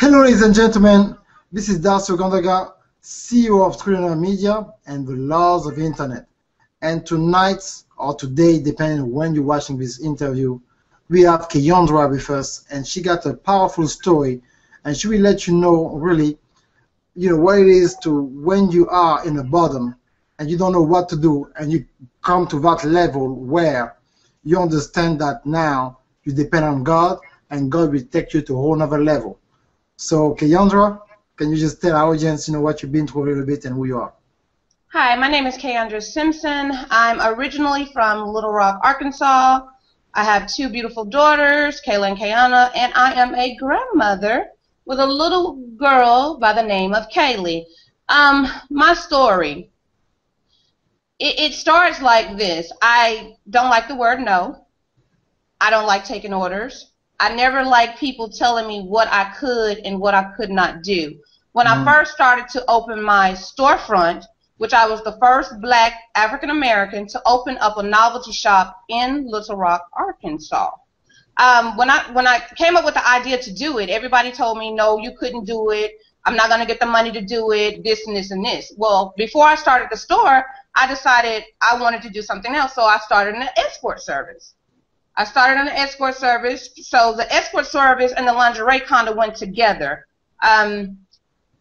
Hello, ladies and gentlemen. This is Darcy Ogandaga, CEO of Trillion Media and the Laws of Internet. And tonight, or today, depending on when you're watching this interview, we have Kaye with us, and she got a powerful story, and she will let you know really, what it is to when you are in the bottom and you don't know what to do, and you come to that level where you understand that now you depend on God, and God will take you to a whole other level. So, Kaye, can you just tell our audience, what you've been through a little bit and who you are? Hi, my name is Ms.K.Simpson. I'm originally from Little Rock, Arkansas. I have two beautiful daughters, Kaye and Kayana, and I am a grandmother with a little girl by the name of Kaye. My story, it starts like this. I don't like the word no. I don't like taking orders. I never liked people telling me what I could and what I could not do. When I first started to open my storefront, which I was the first black African American to open up a novelty shop in Little Rock, Arkansas. When I came up with the idea to do it, everybody told me, no, you couldn't do it. I'm not going to get the money to do it, this and this and this. Well, before I started the store, I decided I wanted to do something else, so I started an escort service. I started an escort service, so the escort service and the lingerie kind of went together.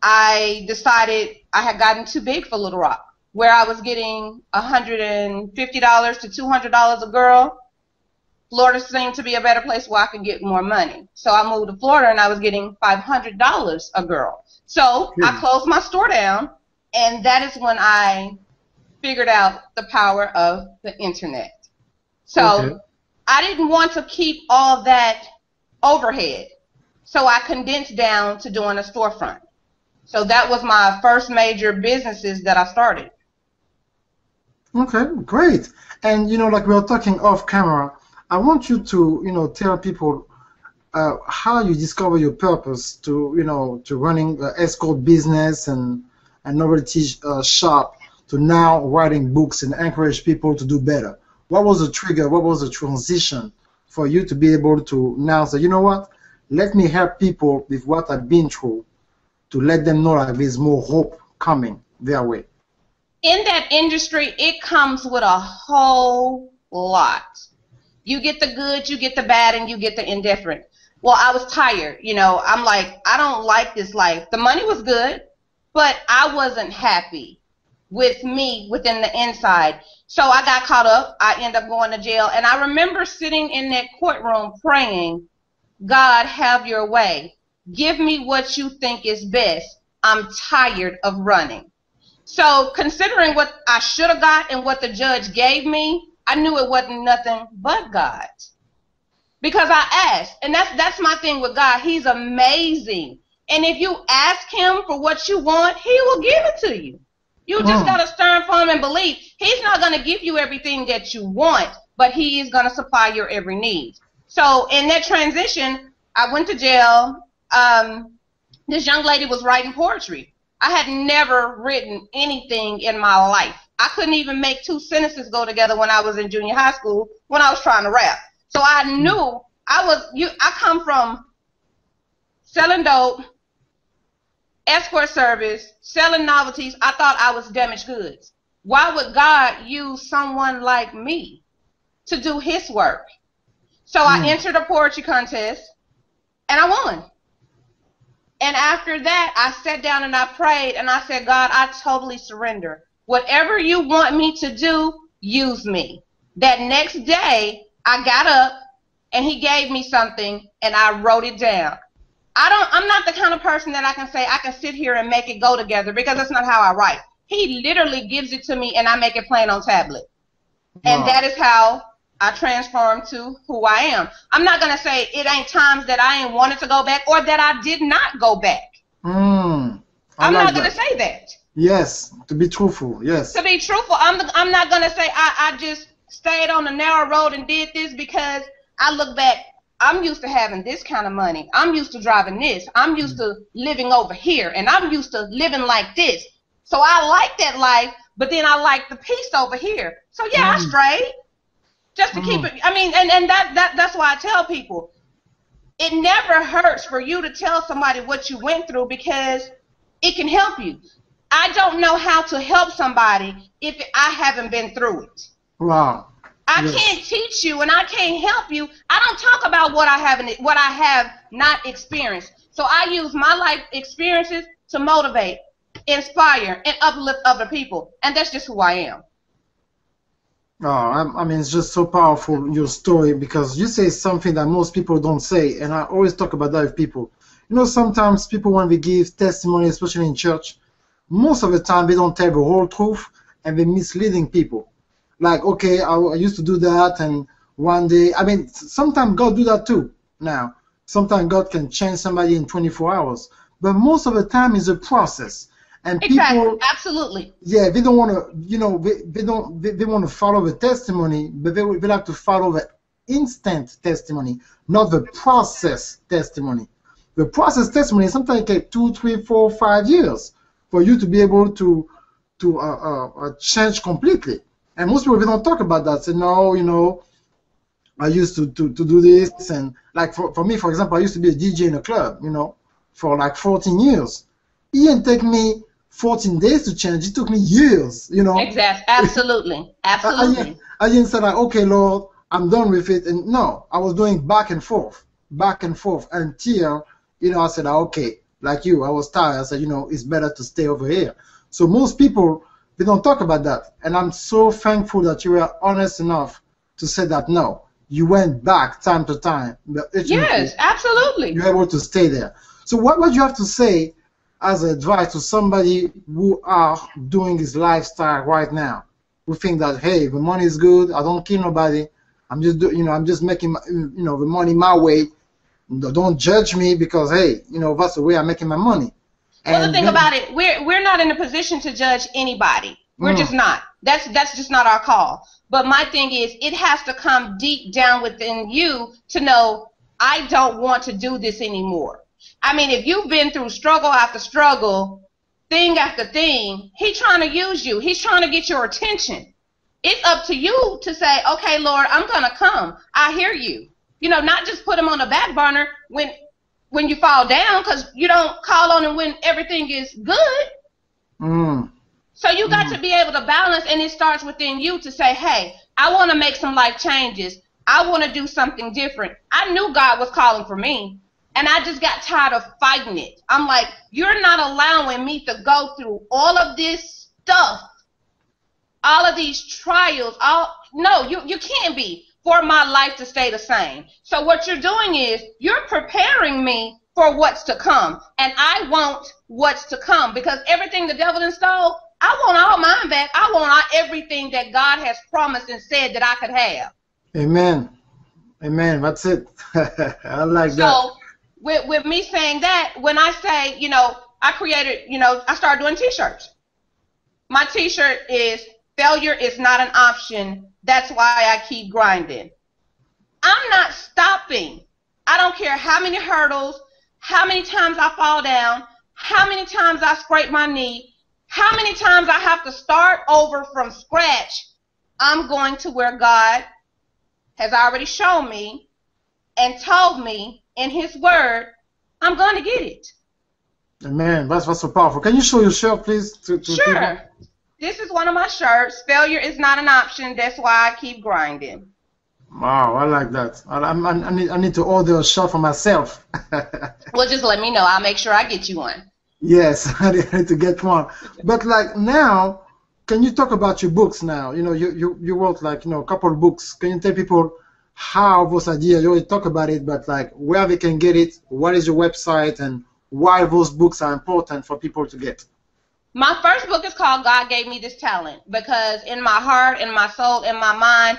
I decided I had gotten too big for Little Rock, where I was getting $150 to $200 a girl. Florida seemed to be a better place where I could get more money. So I moved to Florida, and I was getting $500 a girl. So I closed my store down, and that is when I figured out the power of the internet. So I didn't want to keep all that overhead, so I condensed down to doing a storefront. So that was my first major businesses that I started. Okay, great. And, like we were talking off camera, I want you to, tell people how you discover your purpose to running an escort business and a novelty shop to now writing books and encourage people to do better. What was the trigger? What was the transition for you to be able to now say, you know what, let me help people with what I've been through to let them know that there's more hope coming their way? In that industry, it comes with a whole lot. You get the good, you get the bad, and you get the indifferent. Well, I was tired. I'm like, I don't like this life. The money was good, but I wasn't happy with me within the inside. So I got caught up. I ended up going to jail. And I remember sitting in that courtroom praying, God, have your way. Give me what you think is best. I'm tired of running. So considering what I should have got and what the judge gave me, I knew it wasn't nothing but God. Because I asked. And that's my thing with God. He's amazing. And if you ask him for what you want, he will give it to you. You just got to stand firm and believe. He's not going to give you everything that you want, but he is going to supply your every need. So in that transition, I went to jail. This young lady was writing poetry. I had never written anything in my life. I couldn't even make two sentences go together when I was in junior high school when I was trying to rap. So I knew I come from selling dope, escort service, selling novelties. I thought I was damaged goods. Why would God use someone like me to do his work? So I entered a poetry contest, and I won. And after that, I sat down and I prayed, and I said, God, I totally surrender. Whatever you want me to do, use me. That next day, I got up, and he gave me something, and I wrote it down. I'm not the kind of person that I can say I can sit here and make it go together, because that's not how I write. He literally gives it to me, and I make it plain on tablet. And that is how I transformed to who I am. I'm not going to say it ain't times that I ain't wanted to go back or that I did not go back. I'm not going to say that. Yes, to be truthful, yes. To be truthful, I'm not going to say I just stayed on the narrow road and did this, because I look back, I'm used to having this kind of money. I'm used to driving this. I'm used to living over here, and I'm used to living like this. So I like that life, but then I like the peace over here. So yeah, I strayed. Just to keep it, I mean, and that's why I tell people, it never hurts for you to tell somebody what you went through because it can help you. I don't know how to help somebody if I haven't been through it. Wow. I can't teach you and I can't help you. I don't talk about what I have not experienced. So I use my life experiences to motivate, inspire, and uplift other people. And that's just who I am. Oh, I mean, it's just so powerful, your story, because you say something that most people don't say, and I always talk about that with people. You know, sometimes people, when they give testimony, especially in church, most of the time they don't tell the whole truth, and they're misleading people. Like, okay, I used to do that, and one day, I mean, sometimes God do that too. Now, sometimes God can change somebody in 24 hours, but most of the time it's a process. And people, absolutely. Yeah, they don't want to, you know, they want to follow the testimony, but they like to follow the instant testimony, not the process testimony. The process testimony sometimes take 2, 3, 4, 5 years for you to be able to change completely. And most people, they don't talk about that. Say, no, you know, I used to do this. And like for me, for example, I used to be a DJ in a club, you know, for like 14 years. It didn't take me 14 days to change. It took me years, you know. Exactly. Absolutely. Absolutely. I didn't say like, okay, Lord, I'm done with it. And no, I was doing back and forth until, you know, I said, okay, like you, I was tired. I said, you know, it's better to stay over here. So most people, they don't talk about that. And I'm so thankful that you were honest enough to say that, no, you went back time to time. Yes, absolutely. You're able to stay there. So what would you have to say as advice to somebody who are doing his lifestyle right now, who think that, hey, the money is good, I don't kill nobody, I'm just making, you know, the money my way. Don't judge me because, hey, you know, that's the way I'm making my money. Well, the thing about it, we're not in a position to judge anybody. We're just not. That's just not our call. But my thing is, it has to come deep down within you to know, I don't want to do this anymore. I mean, if you've been through struggle after struggle, thing after thing, he's trying to use you. He's trying to get your attention. It's up to you to say, okay, Lord, I'm going to come. I hear you. You know, not just put him on the back burner when you fall down, because you don't call on him when everything is good. So you got to be able to balance, and it starts within you to say, hey, I want to make some life changes. I want to do something different. I knew God was calling for me, and I just got tired of fighting it. I'm like, you're not allowing me to go through all of this stuff, all of these trials. No, you can't be, for my life to stay the same. So what you're doing is you're preparing me for what's to come. And I want what's to come, because everything the devil done stole, I want all mine back. I want everything that God has promised and said that I could have. Amen. Amen. That's it. I like that. So with me saying that, when I say, you know, I started doing T-shirts. My T-shirt is, failure is not an option. That's why I keep grinding. I'm not stopping. I don't care how many hurdles, how many times I fall down, how many times I scrape my knee, how many times I have to start over from scratch. I'm going to where God has already shown me and told me in his word, I'm going to get it. Amen. That's so powerful. Can you show your shirt, please? Sure. People? This is one of my shirts. Failure is not an option. That's why I keep grinding. Wow, I like that. I need to order a shirt for myself. Well, just let me know. I'll make sure I get you one. Yes, I need to get one. But like now, can you talk about your books now? You know, you wrote like, you know, a couple of books. Can you tell people how those ideas, you already talk about it, but like where they can get it, what is your website, and why those books are important for people to get? My first book is called God Gave Me This Talent, because in my heart, in my soul, in my mind,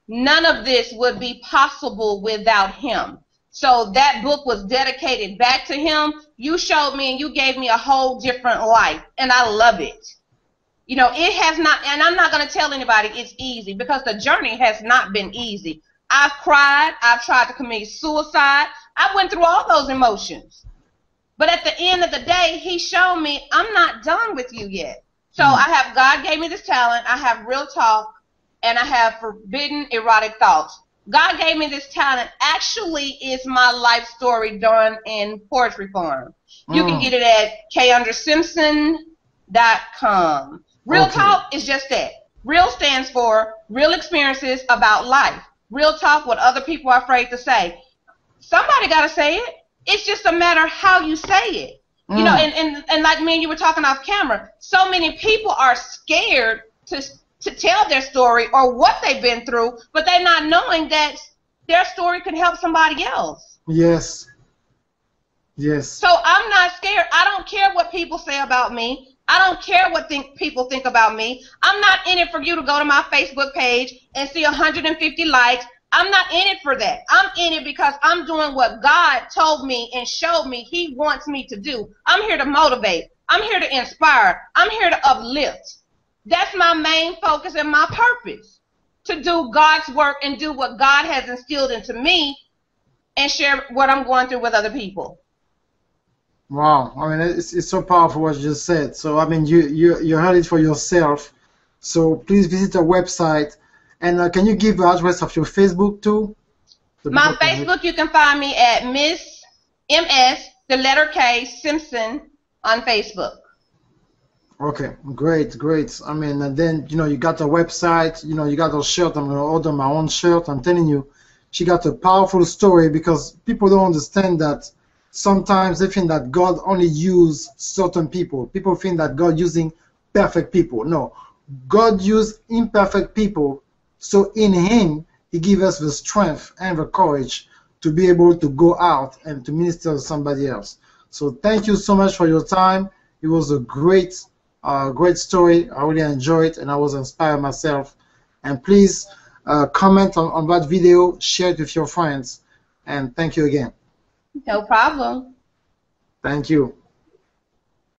none of this would be possible without him. So that book was dedicated back to him. You showed me and you gave me a whole different life, and I love it. You know, it has not, and I'm not going to tell anybody it's easy, because the journey has not been easy. I've cried. I've tried to commit suicide. I went through all those emotions. But at the end of the day, he showed me I'm not done with you yet. So I have God Gave Me This Talent, I have Real Talk, and I have Forbidden Erotic Thoughts. God gave me this talent actually is my life story done in poetry form. You can get it at Kaye_Simpson.com. Real talk is just that. Real stands for real experiences about life. Real talk, what other people are afraid to say. Somebody got to say it. It's just a matter how you say it. You know, and like me and you were talking off camera, so many people are scared to tell their story or what they've been through, but they're not knowing that their story could help somebody else. Yes. Yes. So I'm not scared. I don't care what people say about me. I don't care what people think about me. I'm not in it for you to go to my Facebook page and see 150 likes. I'm not in it for that. I'm in it because I'm doing what God told me and showed me He wants me to do. I'm here to motivate. I'm here to inspire. I'm here to uplift. That's my main focus and my purpose, to do God's work and do what God has instilled into me and share what I'm going through with other people. Wow. I mean, it's so powerful what you just said. So, I mean, you heard it for yourself. So please visit our website. And can you give the address of your Facebook too? My Facebook, you can find me at Ms.K. Simpson on Facebook. Okay, great. I mean, and then, you know, you got the website, you know, you got a shirt. I'm going to order my own shirt. I'm telling you, she got a powerful story, because people don't understand that sometimes they think that God only uses certain people. People think that God using perfect people. No, God used imperfect people. So in Him, He gives us the strength and the courage to be able to go out and to minister to somebody else. So thank you so much for your time. It was a great story. I really enjoyed it, and I was inspired myself. And please comment on that video, share it with your friends, and thank you again. No problem. Thank you.